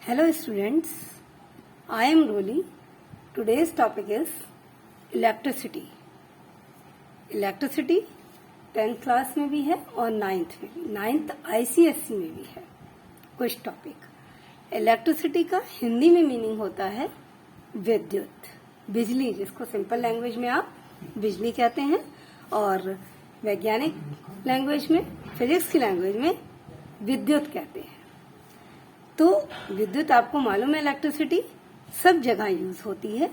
Hello students, I am Roli. Today's topic is electricity. Electricity 10th class में भी है और 9th में भी, 9th ICSE में भी है कुछ टॉपिक। इलेक्ट्रिसिटी का हिंदी में मीनिंग होता है विद्युत, बिजली, जिसको सिंपल लैंग्वेज में आप बिजली कहते हैं और वैज्ञानिक लैंग्वेज में, फिजिक्स की लैंग्वेज में विद्युत कहते हैं। तो विद्युत आपको मालूम है, इलेक्ट्रिसिटी सब जगह यूज होती है,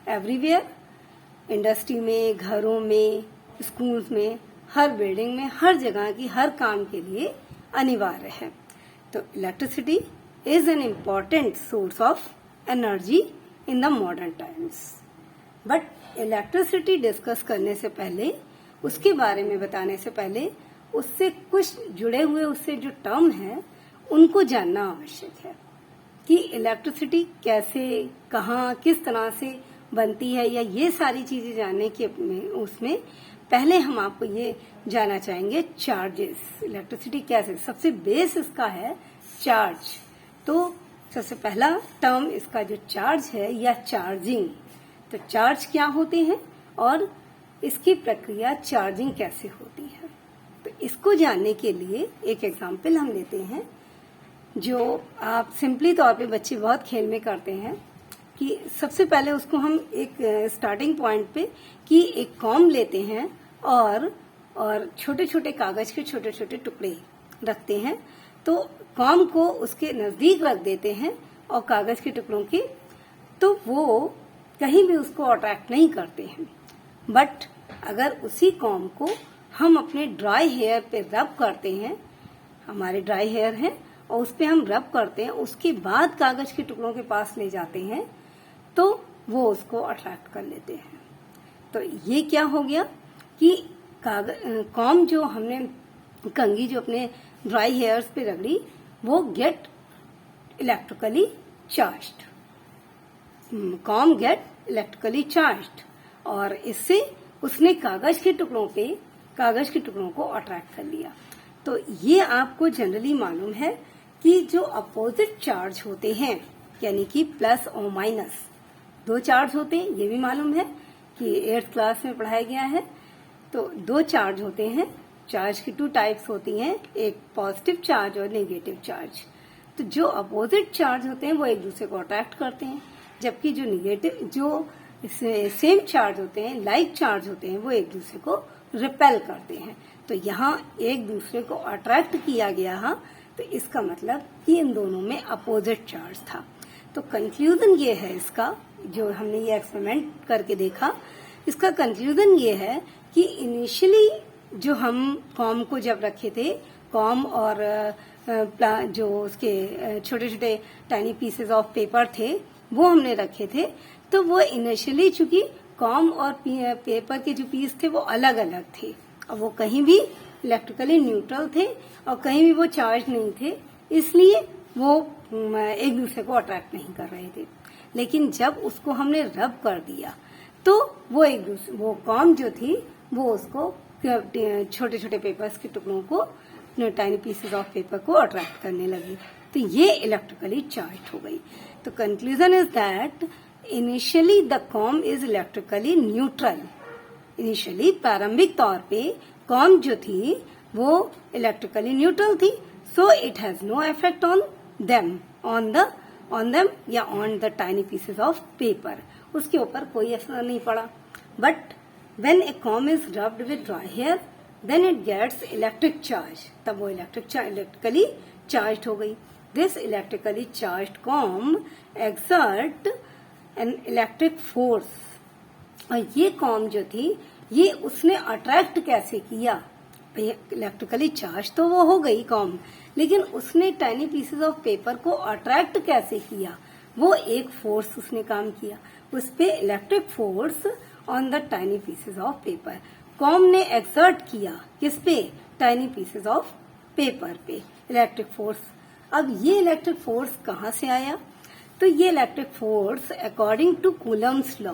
एवरीवेयर, इंडस्ट्री में, घरों में, स्कूल्स में, हर बिल्डिंग में, हर जगह की हर काम के लिए अनिवार्य है। तो electricity is an important source of energy in the modern times. But electricity discuss करने से पहले, उसके बारे में बताने से पहले, उससे कुछ जुड़े हुए उससे जो टर्म है उनको जानना आवश्यक है कि इलेक्ट्रिसिटी कैसे, कहाँ, किस तरह से बनती है, या ये सारी चीजें जानने के उसमें पहले हम आपको ये जानना चाहेंगे चार्जेस। इलेक्ट्रिसिटी कैसे, सबसे बेस इसका है चार्ज। तो सबसे पहला टर्म इसका जो चार्ज है या चार्जिंग, तो चार्ज क्या होते हैं और इसकी प्रक्रिया चार्जिंग कैसे होती है। तो इसको जानने के लिए एक एग्जाम्पल हम लेते हैं जो आप सिंपली तौर पे बच्चे बहुत खेल में करते हैं कि सबसे पहले उसको हम एक स्टार्टिंग पॉइंट पे कि एक कॉम लेते हैं और छोटे छोटे कागज के छोटे छोटे टुकड़े रखते हैं। तो कॉम को उसके नजदीक रख देते हैं और कागज के टुकड़ों के, तो वो कहीं भी उसको अट्रैक्ट नहीं करते हैं। बट अगर उसी कॉम को हम अपने ड्राई हेयर पे रब करते हैं, हमारे ड्राई हेयर हैं और उस पे हम रब करते हैं, उसके बाद कागज के टुकड़ों के पास ले जाते हैं, तो वो उसको अट्रैक्ट कर लेते हैं। तो ये क्या हो गया कि कॉम जो हमने, कंघी जो अपने ड्राई हेयर्स पे रगड़ी, वो get electrically charged, comb get electrically charged, और इससे उसने कागज के टुकड़ों को अट्रैक्ट कर लिया। तो ये आपको जनरली मालूम है कि जो अपोजिट चार्ज होते हैं, यानी कि प्लस और माइनस, दो चार्ज होते हैं, ये भी मालूम है कि 8th क्लास में पढ़ाया गया है। तो दो चार्ज होते हैं, चार्ज की 2 टाइप्स होती हैं, एक पॉजिटिव चार्ज और नेगेटिव चार्ज। तो जो अपोजिट चार्ज होते हैं वो एक दूसरे को अट्रैक्ट करते हैं, जबकि जो नेगेटिव, जो सेम चार्ज होते हैं, लाइक चार्ज होते हैं, वो एक दूसरे को रिपेल करते हैं। तो यहाँ एक दूसरे को अट्रैक्ट किया गया है, तो इसका मतलब कि इन दोनों में अपोजिट चार्ज था। तो कंक्लूजन ये है इसका, जो हमने ये एक्सपेरिमेंट करके देखा, इसका कंक्लूजन ये है कि इनिशियली जो हम कॉम को जब रखे थे, कॉम और जो उसके छोटे छोटे टाइनी पीसेस ऑफ पेपर थे वो हमने रखे थे, तो वो इनिशियली चूंकि कॉम और पेपर के जो पीस थे वो अलग अलग थे और वो कहीं भी इलेक्ट्रिकली न्यूट्रल थे और कहीं भी वो चार्ज नहीं थे, इसलिए वो एक दूसरे को अट्रैक्ट नहीं कर रहे थे। लेकिन जब उसको हमने रब कर दिया तो वो एक दूसरे, वो कॉम जो थी वो उसको छोटे छोटे पेपर्स के टुकड़ों को, टाइनी पीसेस ऑफ पेपर को अट्रैक्ट करने लगी, तो ये इलेक्ट्रिकली चार्ज हो गई। तो conclusion is that initially the com is electrically neutral. Initially प्रारंभिक तौर पे कॉम जो थी वो इलेक्ट्रिकली न्यूट्रल थी, so it has no effect on them, on them या on the tiny pieces of paper, उसके ऊपर कोई असर नहीं पड़ा। But when a comb is rubbed with dry hair, then it gets electric charge, तब वो इलेक्ट्रिकली चार्ज हो गई। This electrically charge comb exert an electric force, और ये कॉम जो थी ये उसने अट्रैक्ट कैसे किया, इलेक्ट्रिकली चार्ज तो वो हो गई कॉम, लेकिन उसने टाइनी पीसेस ऑफ पेपर को अट्रैक्ट कैसे किया, वो एक फोर्स उसने काम किया, उस पे electric force on the tiny pieces of paper comb ने एक्सर्ट किया, किस पे, टाइनी पीसेस ऑफ पेपर पे इलेक्ट्रिक फोर्स। अब ये इलेक्ट्रिक फोर्स कहाँ से आया, तो ये electric force according to Coulomb's law,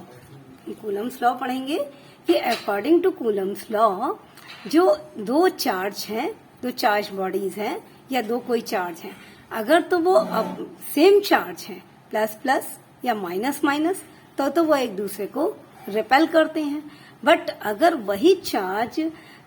Coulomb's law पढ़ेंगे कि अकॉर्डिंग टू कूलम्स लॉ जो दो चार्ज हैं, दो चार्ज बॉडीज हैं या दो कोई चार्ज हैं, अगर तो वो अब सेम चार्ज है, प्लस प्लस या माइनस माइनस, तो वो एक दूसरे को रिपेल करते हैं। बट अगर वही चार्ज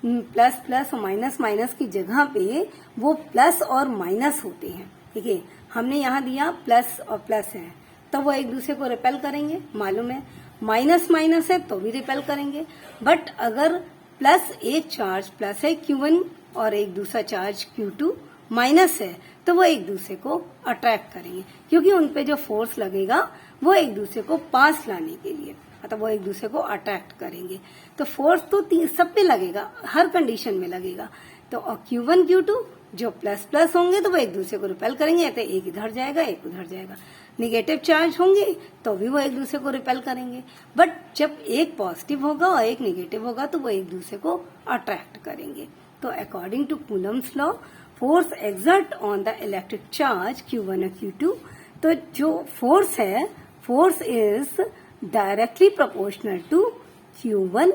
प्लस प्लस और माइनस माइनस की जगह पे वो प्लस और माइनस होते हैं, ठीक है, हमने यहाँ दिया प्लस और प्लस है, तो वो एक दूसरे को रिपेल करेंगे, मालूम है। माइनस माइनस है तो भी रिपेल करेंगे। बट अगर प्लस एक चार्ज प्लस है Q1 और एक दूसरा चार्ज Q2 माइनस है, तो वो एक दूसरे को अट्रैक्ट करेंगे, क्योंकि उनपे जो फोर्स लगेगा वो एक दूसरे को पास लाने के लिए, मतलब वो एक दूसरे को अट्रैक्ट करेंगे। तो फोर्स तो सब पे लगेगा, हर कंडीशन में लगेगा। तो Q1 Q2 जो प्लस प्लस होंगे तो वो एक दूसरे को रिपेल करेंगे, तो एक इधर जाएगा एक उधर जाएगा। निगेटिव चार्ज होंगे तो भी वो एक दूसरे को रिपेल करेंगे। बट जब एक पॉजिटिव होगा और एक निगेटिव होगा तो वो एक दूसरे को अट्रैक्ट करेंगे। तो according to Coulomb's law, force exert on the electric charge Q1 और Q2, तो जो फोर्स है, force is directly proportional to Q1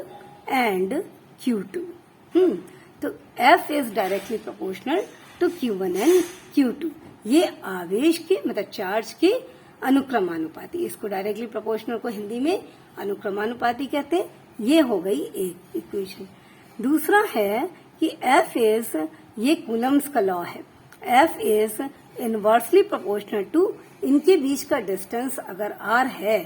and Q2। तो F is directly proportional to Q1 and Q2। ये आवेश के मतलब चार्ज के अनुक्रमानुपाती, इसको डायरेक्टली प्रोपोर्शनल को हिंदी में अनुक्रमानुपाती कहते हैं। ये हो गई एक इक्वेशन। दूसरा है कि F इज, ये कूलम्स का लॉ है, F is inversely proportional to, इनके बीच का डिस्टेंस अगर R है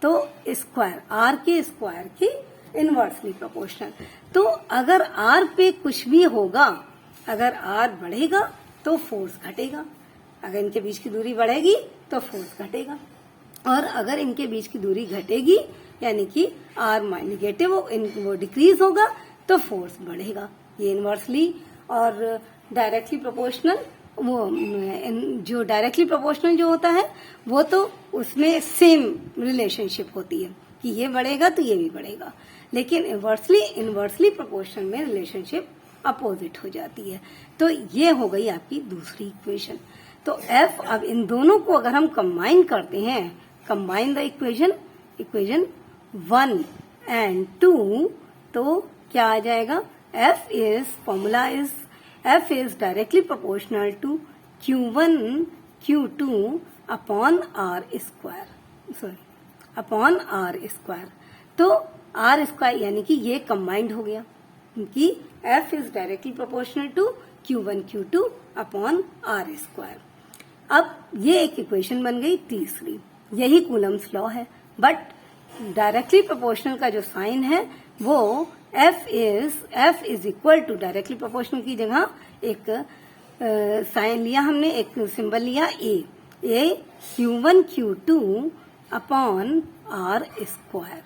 तो स्क्वायर, R के स्क्वायर के इनवर्सली प्रोपोर्शनल। तो अगर R पे कुछ भी होगा, अगर R बढ़ेगा तो फोर्स घटेगा, अगर इनके बीच की दूरी बढ़ेगी तो फोर्स घटेगा, और अगर इनके बीच की दूरी घटेगी यानी कि R निगेटिव वो डिक्रीज होगा तो फोर्स बढ़ेगा। ये इनवर्सली और डायरेक्टली प्रोपोर्शनल, वो जो डायरेक्टली प्रोपोर्शनल जो होता है वो तो उसमें सेम रिलेशनशिप होती है कि ये बढ़ेगा तो ये भी बढ़ेगा, लेकिन इनवर्सली प्रोपोर्शनल में रिलेशनशिप अपोजिट हो जाती है। तो ये हो गई आपकी दूसरी इक्वेशन। तो F, अब इन दोनों को अगर हम कंबाइन करते हैं, कंबाइन द इक्वेशन 1 एंड 2, तो क्या आ जाएगा? F is, formula is, F is directly proportional to Q1 Q2 upon R square, upon R square. तो R स्क्वायर यानी कि ये कंबाइंड हो गया कि F is directly proportional to Q1 Q2 upon R square. अब ये एक इक्वेशन बन गई तीसरी, यही कूलम्स लॉ है। बट डायरेक्टली प्रोपोर्शनल का जो साइन है वो F is equal to, directly proportional की जगह एक साइन लिया हमने, एक सिंबल लिया A Q1 Q2 upon R square.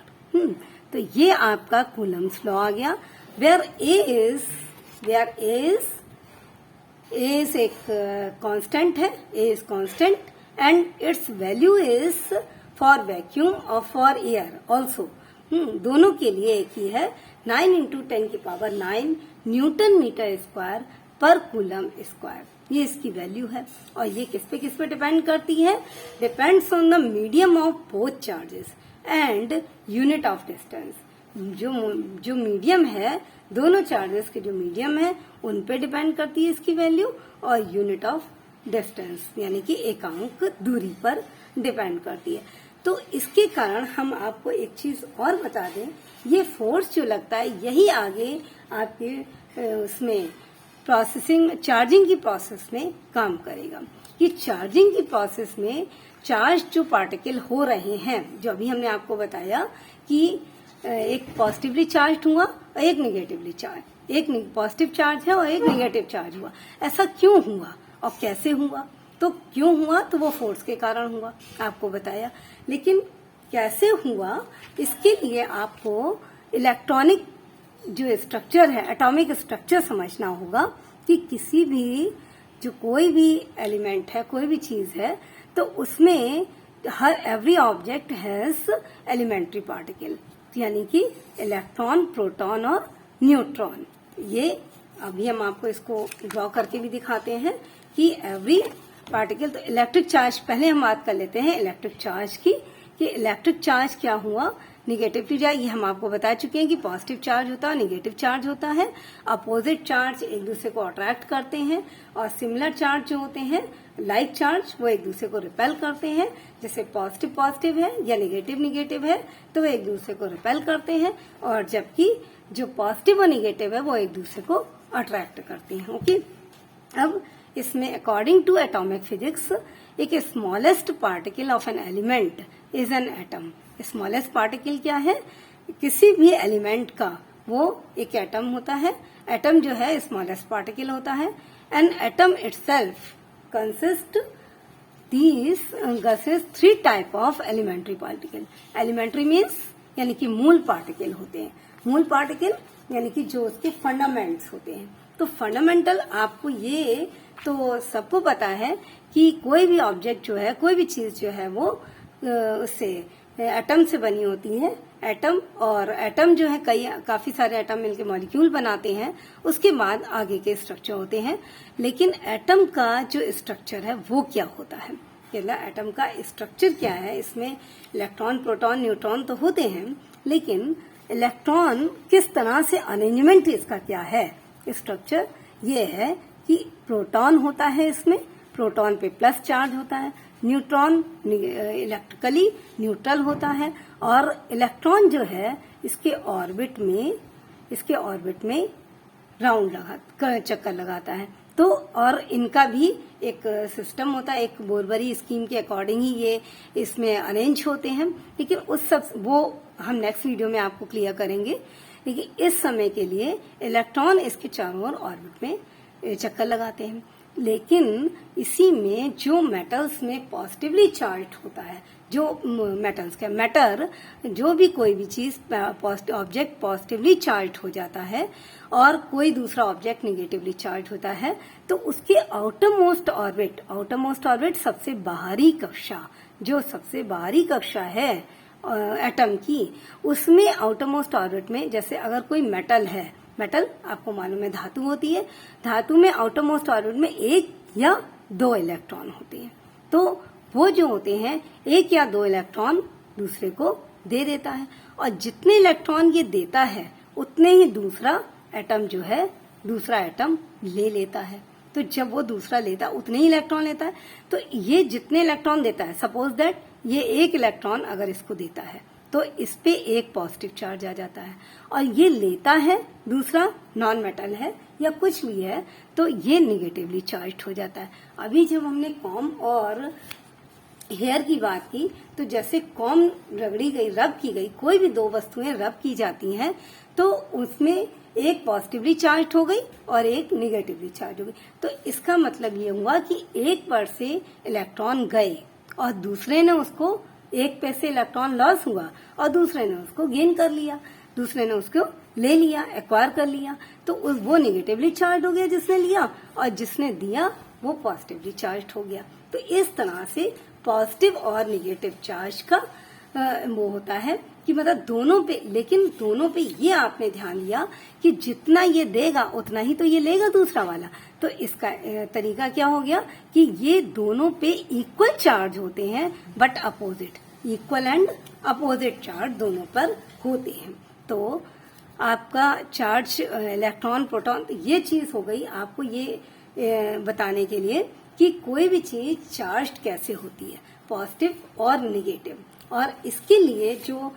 तो ये आपका कूलम्स लॉ आ गया, वेयर A इज एक कांस्टेंट है, A is constant and it's value is for vacuum और फॉर एयर ऑल्सो, दोनों के लिए एक ही है, 9 × 10⁹ न्यूटन मीटर स्क्वायर पर कूलम स्क्वायर, ये इसकी वैल्यू है। और ये किस पे डिपेंड करती है? Depends on the medium of both charges and unit of distance. जो मीडियम है, दोनों चार्जेस के जो मीडियम है उन पे डिपेंड करती है इसकी वैल्यू, और यूनिट ऑफ डिस्टेंस यानी कि एकांक दूरी पर डिपेंड करती है। तो इसके कारण हम आपको एक चीज और बता दें, ये फोर्स जो लगता है यही आगे आपके उसमें प्रोसेसिंग, चार्जिंग की प्रोसेस में काम करेगा। कि चार्जिंग की प्रोसेस में चार्ज जो पार्टिकल हो रहे हैं, जो अभी हमने आपको बताया कि एक पॉजिटिवली चार्ज हुआ और एक निगेटिवली चार्ज, एक पॉजिटिव चार्ज है और एक निगेटिव चार्ज हुआ, ऐसा क्यों हुआ और कैसे हुआ? तो क्यों हुआ? तो वो फोर्स के कारण हुआ, आपको बताया। लेकिन कैसे हुआ, इसके लिए आपको इलेक्ट्रॉनिक जो स्ट्रक्चर है, एटॉमिक स्ट्रक्चर समझना होगा कि किसी भी जो कोई भी एलिमेंट है, कोई भी चीज है, तो उसमें every object has elementary particle, यानी कि इलेक्ट्रॉन, प्रोटॉन और न्यूट्रॉन। ये अभी हम आपको इसको ड्रॉ करके भी दिखाते हैं कि एवरी पार्टिकल। तो इलेक्ट्रिक चार्ज, पहले हम बात कर लेते हैं इलेक्ट्रिक चार्ज की, कि इलेक्ट्रिक चार्ज क्या हुआ निगेटिव चार्ज ये हम आपको बता चुके हैं कि पॉजिटिव चार्ज होता है, निगेटिव चार्ज होता है। अपोजिट चार्ज एक दूसरे को अट्रैक्ट करते हैं और सिमिलर चार्ज जो होते हैं लाइक चार्ज वो एक दूसरे को रिपेल करते हैं। जैसे पॉजिटिव पॉजिटिव है या निगेटिव निगेटिव है तो वो एक दूसरे को रिपेल करते हैं, और जबकि जो पॉजिटिव और निगेटिव है वो एक दूसरे को अट्रैक्ट करते हैं। ओके, अब इसमें अकॉर्डिंग टू एटॉमिक फिजिक्स एक smallest particle of an element is an atom. Smallest particle क्या है? किसी भी एलिमेंट का वो एक एटम होता है। एटम जो है स्मॉलेस्ट पार्टिकल होता है। An atom itself consist these three type of elementary particle. Elementary means यानी कि मूल पार्टिकल होते हैं। मूल पार्टिकल यानी कि जो उसके फंडामेंट्स होते हैं। तो फंडामेंटल आपको ये तो सबको पता है कि कोई भी ऑब्जेक्ट जो है, कोई भी चीज जो है वो उससे एटम से बनी होती है। एटम और एटम जो है काफी सारे एटम मिलकर मॉलिक्यूल बनाते हैं, उसके बाद आगे के स्ट्रक्चर होते हैं। लेकिन एटम का जो स्ट्रक्चर है वो क्या होता है? एटम का स्ट्रक्चर क्या है? इसमें इलेक्ट्रॉन, प्रोटॉन, न्यूट्रॉन तो होते हैं, लेकिन इलेक्ट्रॉन किस तरह से अरेंजमेंट इसका क्या है स्ट्रक्चर? ये है कि प्रोटॉन होता है, इसमें प्रोटॉन पे प्लस चार्ज होता है, न्यूट्रॉन इलेक्ट्रिकली न्यूट्रल होता है, और इलेक्ट्रॉन जो है इसके ऑर्बिट में राउंड चक्कर लगाता है। तो और इनका भी एक सिस्टम होता है, एक बोरबरी स्कीम के अकॉर्डिंग ही ये इसमें अरेंज होते हैं। लेकिन उस सब वो हम नेक्स्ट वीडियो में आपको क्लियर करेंगे। लेकिन इस समय के लिए इलेक्ट्रॉन इसके चारों ओर ऑर्बिट में चक्कर लगाते हैं। लेकिन इसी में जो मेटल्स में पॉजिटिवली चार्ज होता है, जो मेटल्स का मैटर, जो भी कोई भी चीज ऑब्जेक्ट पॉजिटिवली चार्ज हो जाता है और कोई दूसरा ऑब्जेक्ट निगेटिवली चार्ज होता है, तो उसके आउटर मोस्ट ऑर्बिट सबसे बाहरी कक्षा, जो सबसे बाहरी कक्षा है एटम की, उसमें आउटर मोस्ट ऑर्बिट में, जैसे अगर कोई मेटल है, मेटल आपको मालूम है धातु होती है, धातु में आउटर मोस्ट ऑर्बिट में एक या दो इलेक्ट्रॉन होते हैं। तो वो जो होते हैं एक या दो इलेक्ट्रॉन दूसरे को दे देता है, और जितने इलेक्ट्रॉन ये देता है उतने ही दूसरा एटम जो है दूसरा एटम ले लेता है। तो जब वो दूसरा लेता है उतने ही इलेक्ट्रॉन लेता है। तो ये जितने इलेक्ट्रॉन देता है, सपोज दैट ये एक इलेक्ट्रॉन अगर इसको देता है तो इस पे एक पॉजिटिव चार्ज आ जाता है, और ये लेता है दूसरा नॉन मेटल है या कुछ भी है तो ये निगेटिवली चार्ज हो जाता है। अभी जब हमने कॉम और हेयर की बात की, तो जैसे कॉम रगड़ी गई, रब की गई, कोई भी दो वस्तुएं रब की जाती हैं तो उसमें एक पॉजिटिवली चार्ज हो गई और एक निगेटिवली चार्ज हो गई। तो इसका मतलब ये हुआ कि एक पर से इलेक्ट्रॉन गए और दूसरे ने उसको, एक पे से इलेक्ट्रॉन लॉस हुआ और दूसरे ने उसको गेन कर लिया, दूसरे ने उसको ले लिया, एक्वायर कर लिया। तो वो निगेटिवली चार्ज हो गया जिसने लिया, और जिसने दिया वो पॉजिटिवली चार्ज हो गया। तो इस तरह से पॉजिटिव और निगेटिव चार्ज का वो होता है कि मतलब दोनों पे, लेकिन दोनों पे ये आपने ध्यान दिया कि जितना ये देगा उतना ही तो ये लेगा दूसरा वाला। तो इसका तरीका क्या हो गया कि ये दोनों पे इक्वल चार्ज होते हैं, but opposite, equal and opposite charge दोनों पर होते हैं। तो आपका चार्ज इलेक्ट्रॉन, प्रोटॉन, ये चीज हो गई आपको ये बताने के लिए कि कोई भी चीज चार्ज कैसे होती है, पॉजिटिव और निगेटिव। और इसके लिए जो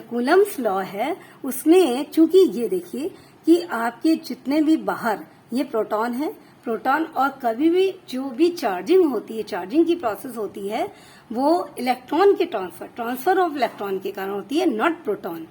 कूलम्स लॉ है उसमें, चूंकि ये देखिए कि आपके जितने भी बाहर ये प्रोटॉन है, प्रोटॉन, और कभी भी जो भी चार्जिंग होती है, चार्जिंग की प्रोसेस होती है, वो इलेक्ट्रॉन के ट्रांसफर ऑफ इलेक्ट्रॉन के कारण होती है, not proton,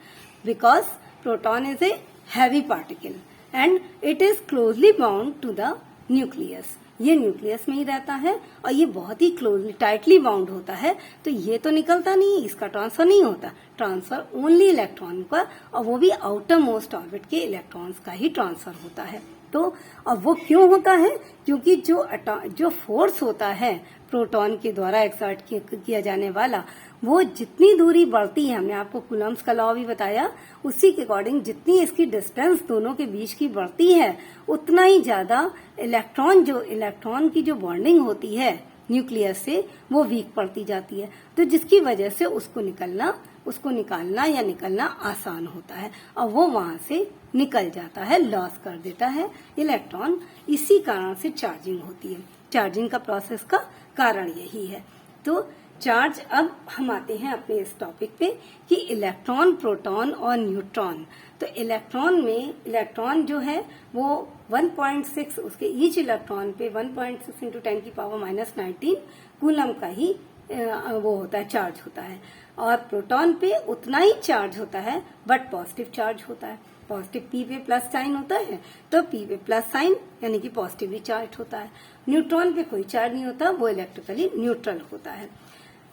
because proton is a heavy particle and it is closely bound to the nucleus. ये न्यूक्लियस में ही रहता है और ये बहुत ही क्लोजली, टाइटली बाउंड होता है। तो ये तो निकलता नहीं, इसका ट्रांसफर नहीं होता, ट्रांसफर ओनली इलेक्ट्रॉन का, और वो भी आउटर मोस्ट ऑर्बिट के इलेक्ट्रॉन्स का ही ट्रांसफर होता है। तो अब वो क्यों होता है? क्योंकि जो फोर्स होता है प्रोटॉन के द्वारा एक्सर्ट किया जाने वाला, वो जितनी दूरी बढ़ती है, हमने आपको कूलम्स का लॉ भी बताया, उसी के अकॉर्डिंग जितनी इसकी डिस्टेंस दोनों के बीच की बढ़ती है, उतना ही ज्यादा इलेक्ट्रॉन की जो बॉन्डिंग होती है न्यूक्लियस से, वो वीक पड़ती जाती है। तो जिसकी वजह से उसको निकलना उसको निकालना या निकलना आसान होता है और वो वहां से निकल जाता है, लॉस कर देता है इलेक्ट्रॉन। इसी कारण से चार्जिंग होती है। चार्जिंग का प्रोसेस का कारण यही है। तो चार्ज, अब हम आते हैं अपने इस टॉपिक पे कि इलेक्ट्रॉन, प्रोटॉन और न्यूट्रॉन। तो इलेक्ट्रॉन में, इलेक्ट्रॉन जो है वो 1.6, उसके ईच इलेक्ट्रॉन पे 1.6 इंटू 10⁻⁻19 कूलम का ही वो होता है, चार्ज होता है। और प्रोटॉन पे उतना ही चार्ज होता है बट पॉजिटिव चार्ज होता है। पॉजिटिव पी पे प्लस साइन होता है, तो पी पे प्लस साइन यानी कि पॉजिटिवली चार्ज होता है। न्यूट्रॉन पे कोई चार्ज नहीं होता, वो इलेक्ट्रिकली न्यूट्रल होता है।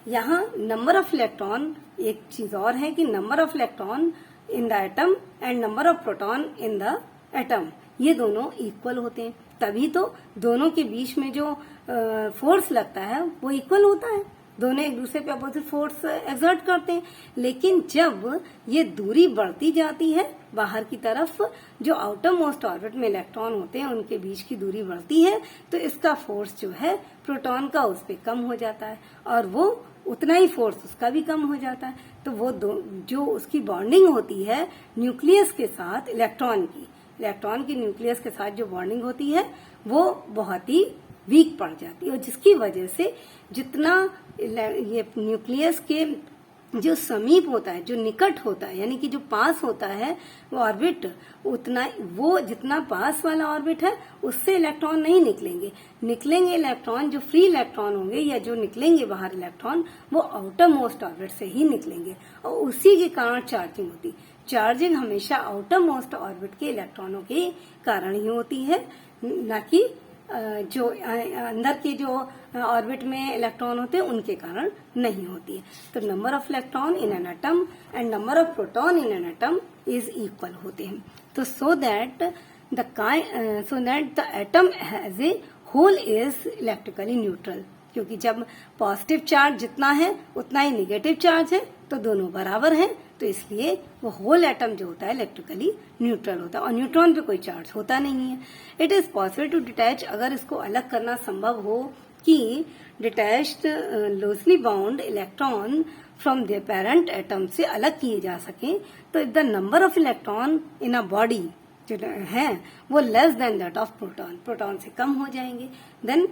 यहाँ नंबर ऑफ इलेक्ट्रॉन, एक चीज और है कि number of electron in the atom and number of proton in the atom, ये दोनों इक्वल होते हैं। तभी तो दोनों के बीच में जो फोर्स लगता है वो इक्वल होता है। दोनों एक दूसरे पे अपोजिट फोर्स एक्सर्ट करते हैं। लेकिन जब ये दूरी बढ़ती जाती है बाहर की तरफ, जो आउटर मोस्ट ऑर्बिट में इलेक्ट्रॉन होते हैं उनके बीच की दूरी बढ़ती है, तो इसका फोर्स जो है प्रोटॉन का उस पर कम हो जाता है और वो उतना ही फोर्स उसका भी कम हो जाता है। तो वो जो उसकी बॉन्डिंग होती है न्यूक्लियस के साथ, इलेक्ट्रॉन की न्यूक्लियस के साथ जो बॉन्डिंग होती है वो बहुत ही वीक पड़ जाती है। और जिसकी वजह से जितना ये न्यूक्लियस के जो समीप होता है, जो निकट होता है, यानी कि जो पास होता है वो ऑर्बिट, उतना वो जितना पास वाला ऑर्बिट है उससे इलेक्ट्रॉन नहीं निकलेंगे इलेक्ट्रॉन जो फ्री इलेक्ट्रॉन होंगे या जो निकलेंगे बाहर इलेक्ट्रॉन, वो आउटर मोस्ट ऑर्बिट से ही निकलेंगे और उसी के कारण चार्जिंग होती। चार्जिंग हमेशा आउटर मोस्ट ऑर्बिट के इलेक्ट्रॉनों के कारण ही होती है, न कि जो अंदर के जो ऑर्बिट में इलेक्ट्रॉन होते हैं उनके कारण नहीं होती है। तो number of electron in an atom and number of proton in an atom is equal होते हैं। तो so that the atom has a whole is electrically neutral, क्योंकि जब पॉजिटिव चार्ज जितना है उतना ही निगेटिव चार्ज है, तो दोनों बराबर हैं, तो इसलिए वो होल एटम जो होता है इलेक्ट्रिकली न्यूट्रल होता है और न्यूट्रॉन पे कोई चार्ज होता नहीं है। It is possible to detach, अगर इसको अलग करना संभव हो कि detached loosely bound electron from the parent atom से अलग किए जा सके, तो if the number of electron in a body जो है वो less than that of proton, proton से कम हो जाएंगे, then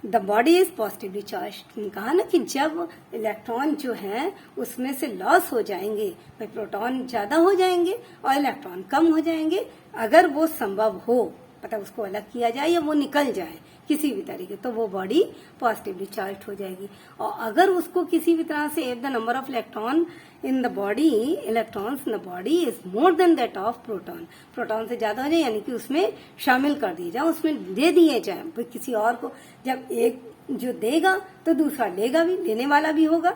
the body is positively charge. कहा ना कि जब इलेक्ट्रॉन जो है उसमें से लॉस हो जाएंगे, भाई प्रोटॉन ज्यादा हो जाएंगे और इलेक्ट्रॉन कम हो जाएंगे, अगर वो संभव हो, मतलब उसको अलग किया जाए या वो निकल जाए किसी भी तरीके, तो वो बॉडी पॉजिटिवली चार्ज हो जाएगी। और अगर उसको किसी भी तरह से if the number of electron in the body, electrons in the body is more than that of proton, proton से ज्यादा हो जाए यानी कि उसमें शामिल कर दिए जाए, उसमें दे दिए जाए किसी और को, जब एक जो देगा तो दूसरा लेगा भी, देने वाला भी होगा,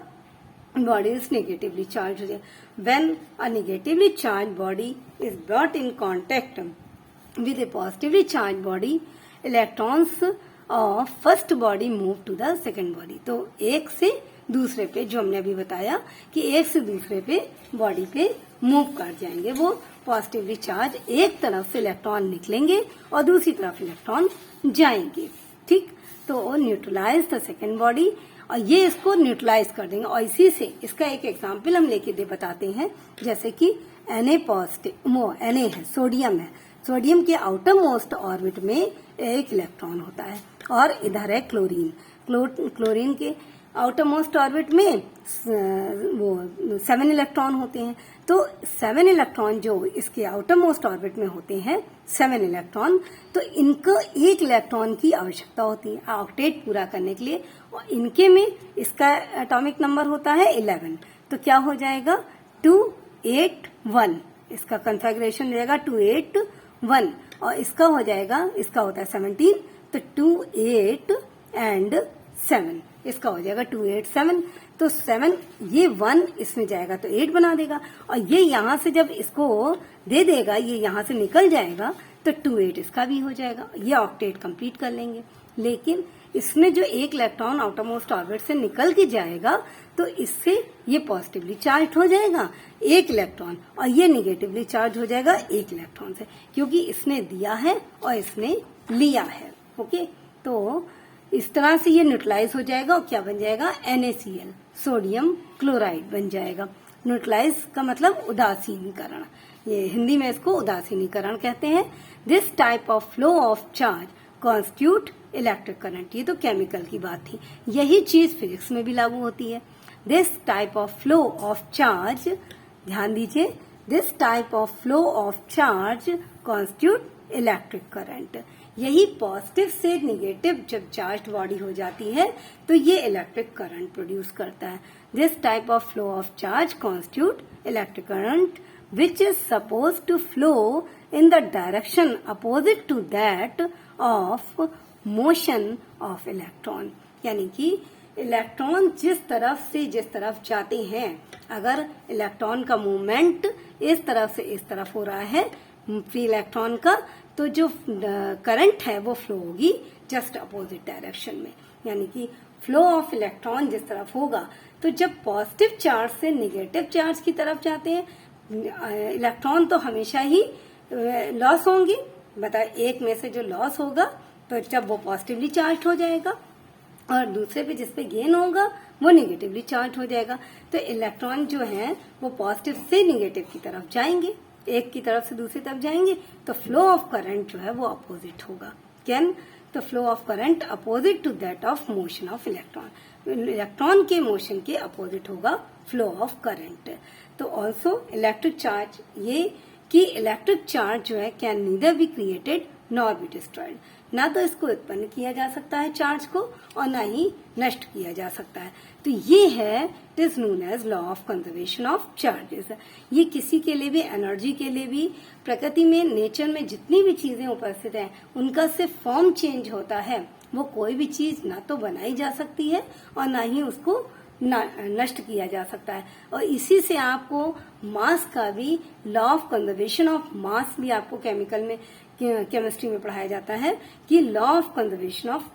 बॉडी इज नेगेटिवली चार्ज हो जाए। When a negatively charge body is brought in contact with a positively charged body, electrons of first body move to the second body। तो एक से दूसरे पे, जो हमने अभी बताया कि एक से दूसरे पे बॉडी पे मूव कर जाएंगे, वो पॉजिटिवली चार्ज, एक तरफ से इलेक्ट्रॉन निकलेंगे और दूसरी तरफ इलेक्ट्रॉन जाएंगे। ठीक, तो न्यूट्रलाइज द सेकेंड बॉडी, और ये इसको न्यूट्रलाइज कर देंगे। और इसी से इसका एक एग्जाम्पल हम लेके बताते हैं, जैसे कि Na पॉजिटिव, Na है, सोडियम है, सोडियम के आउटर मोस्ट ऑर्बिट में एक इलेक्ट्रॉन होता है और इधर है क्लोरीन, क्लोरीन के आउटर मोस्ट ऑर्बिट में वो 7 इलेक्ट्रॉन होते हैं। तो 7 इलेक्ट्रॉन जो इसके आउटर मोस्ट ऑर्बिट में होते हैं, 7 इलेक्ट्रॉन, तो इनको एक इलेक्ट्रॉन की आवश्यकता होती है ऑक्टेट पूरा करने के लिए, और इनके में इसका एटॉमिक नंबर होता है 11। तो क्या हो जाएगा 281, इसका कन्फिगरेशन रहेगा 281, और इसका हो जाएगा, इसका होता है 17, तो 28 एंड 7, इसका हो जाएगा 287। तो 7, ये 1 इसमें जाएगा तो 8 बना देगा, और ये यहाँ से जब इसको दे देगा, ये यहाँ से निकल जाएगा तो 28 इसका भी हो जाएगा, ये ऑक्टेट कंप्लीट कर लेंगे। लेकिन इसमें जो एक इलेक्ट्रॉन आउटर मोस्ट ऑर्बिट से निकल के जाएगा, तो इससे ये पॉजिटिवली चार्ज हो जाएगा एक इलेक्ट्रॉन, और ये निगेटिवली चार्ज हो जाएगा एक इलेक्ट्रॉन से, क्योंकि इसने दिया है और इसने लिया है। ओके, तो इस तरह से ये न्यूट्रलाइज हो जाएगा और क्या बन जाएगा, NaCl, सोडियम क्लोराइड बन जाएगा। न्यूट्रलाइज का मतलब उदासीनीकरण, ये हिंदी में इसको उदासीनीकरण कहते हैं। This type of flow of charge constitute electric current. ये तो केमिकल की बात थी, यही चीज फिजिक्स में भी लागू होती है। This type of flow of charge, ध्यान दीजिए, this type of flow of charge constitute electric current. यही पॉजिटिव से निगेटिव जब चार्ज बॉडी हो जाती है तो ये इलेक्ट्रिक करंट प्रोड्यूस करता है। This type of flow of charge constitute electric current which is suppose to flow in the direction opposite to that of motion of electron. यानी कि इलेक्ट्रॉन जिस तरफ से जिस तरफ जाते हैं, अगर इलेक्ट्रॉन का मूवमेंट इस तरफ से इस तरफ हो रहा है फ्री इलेक्ट्रॉन का, तो जो करंट है वो फ्लो होगी जस्ट अपोजिट डायरेक्शन में। यानी कि फ्लो ऑफ इलेक्ट्रॉन जिस तरफ होगा, तो जब पॉजिटिव चार्ज से निगेटिव चार्ज की तरफ जाते हैं इलेक्ट्रॉन तो हमेशा ही लॉस होंगे। बताए, एक में से जो लॉस होगा तो जब वो पॉजिटिवली चार्ज हो जाएगा और दूसरे पे जिसपे गेन होगा वो निगेटिवली चार्ज हो जाएगा। तो इलेक्ट्रॉन जो है वो पॉजिटिव से निगेटिव की तरफ जाएंगे, एक की तरफ से दूसरी तरफ जाएंगे, तो फ्लो ऑफ करंट जो है वो अपोजिट होगा। कैन तो flow of current opposite to that of motion of electron. Electron के मोशन के अपोजिट होगा फ्लो ऑफ करंट। तो ऑल्सो इलेक्ट्रिक चार्ज, ये कि इलेक्ट्रिक चार्ज जो है can neither be created nor be destroyed. ना तो इसको उत्पन्न किया जा सकता है चार्ज को और ना ही नष्ट किया जा सकता है। तो ये है it is known as law of conservation of charges. ये किसी के लिए भी, एनर्जी के लिए भी, प्रकृति में, नेचर में जितनी भी चीजें उपस्थित हैं उनका सिर्फ फॉर्म चेंज होता है। वो कोई भी चीज ना तो बनाई जा सकती है और ना ही उसको नष्ट किया जा सकता है। और इसी से आपको मास का भी, law of conservation of mass भी आपको केमिकल में, केमिस्ट्री में पढ़ाया जाता है कि law of conservation of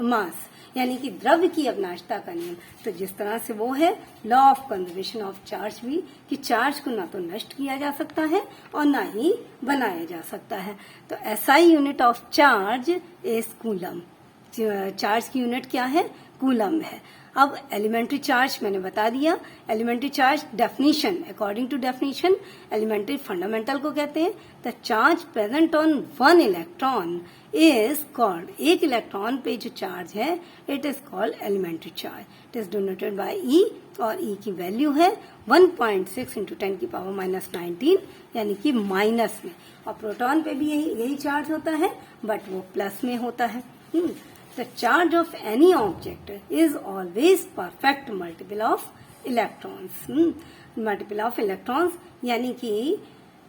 mass, यानी कि द्रव्य की अविनाशिता का नियम। तो जिस तरह से वो है law of conservation of charge भी, कि चार्ज को ना तो नष्ट किया जा सकता है और ना ही बनाया जा सकता है। तो SI unit of charge is coulomb. Charge की यूनिट क्या है? कूलम है। अब एलिमेंट्री चार्ज मैंने बता दिया। Elementary charge definition, according to definition elementary fundamental को कहते हैं। The charge present on one electron is called, एक इलेक्ट्रॉन पे जो चार्ज है it is called elementary charge. It is denoted by E और ई की वैल्यू है 1.6 × 10⁻⁻19 यानी कि माइनस में। और प्रोटॉन पे भी यही चार्ज होता है बट वो प्लस में होता है। The charge of any object is always perfect multiple of electrons. Multiple of electrons यानी कि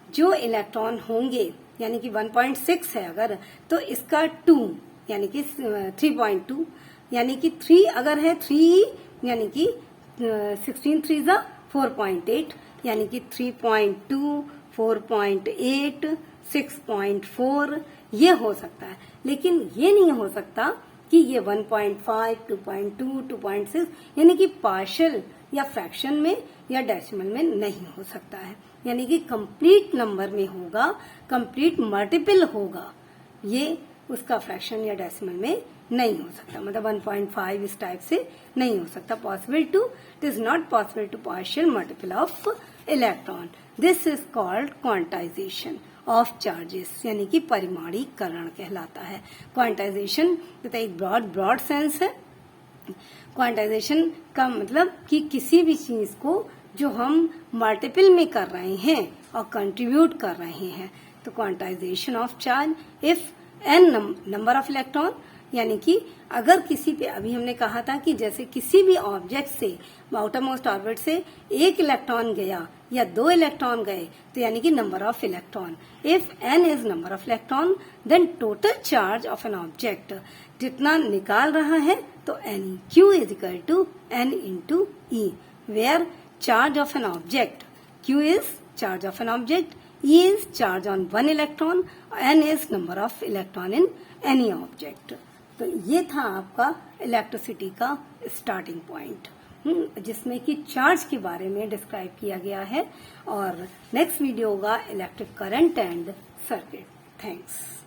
जो इलेक्ट्रॉन होंगे, यानी कि 1.6 है अगर, तो इसका 2 यानी कि 3.2, यानी कि 3 अगर है 3 यानी कि 16 3 4.8, यानी कि 3.2, 4.8, 6.4 ये हो सकता है। लेकिन ये नहीं हो सकता कि ये 1.5, 2.2, 2.6 यानी कि पार्शियल या फ्रैक्शन में या डेसिमल में नहीं हो सकता है। यानी कि कंप्लीट नंबर में होगा, कंप्लीट मल्टीपल होगा, ये उसका फ्रैक्शन या डेसिमल में नहीं हो सकता। मतलब 1.5 इस टाइप से नहीं हो सकता। Possible to, it is not possible to partial multiple of electron. This is called quantization of charges, यानी कि परिमाणीकरण कहलाता है। क्वांटाइजेशन तथा एक ब्रॉड सेंस है। क्वांटाइजेशन का मतलब कि किसी भी चीज को जो हम मल्टीपल में कर रहे हैं और कंट्रीब्यूट कर रहे हैं, तो quantization of charge if n number of electron, यानी कि अगर किसी पे, अभी हमने कहा था कि जैसे किसी भी ऑब्जेक्ट से, आउटर मोस्ट ऑर्बिट से एक इलेक्ट्रॉन गया या 2 इलेक्ट्रॉन गए, तो यानी कि number of electron. If n is number of electron then total charge of an object जितना निकाल रहा है तो n q is equal to n into e, where charge of an object, q is charge of an object, e is charge on 1 electron, n is number of electron in any object. तो ये था आपका electricity का starting point, जिसमें कि charge के बारे में डिस्क्राइब किया गया है। और नेक्स्ट वीडियो होगा electric current and circuit. Thanks.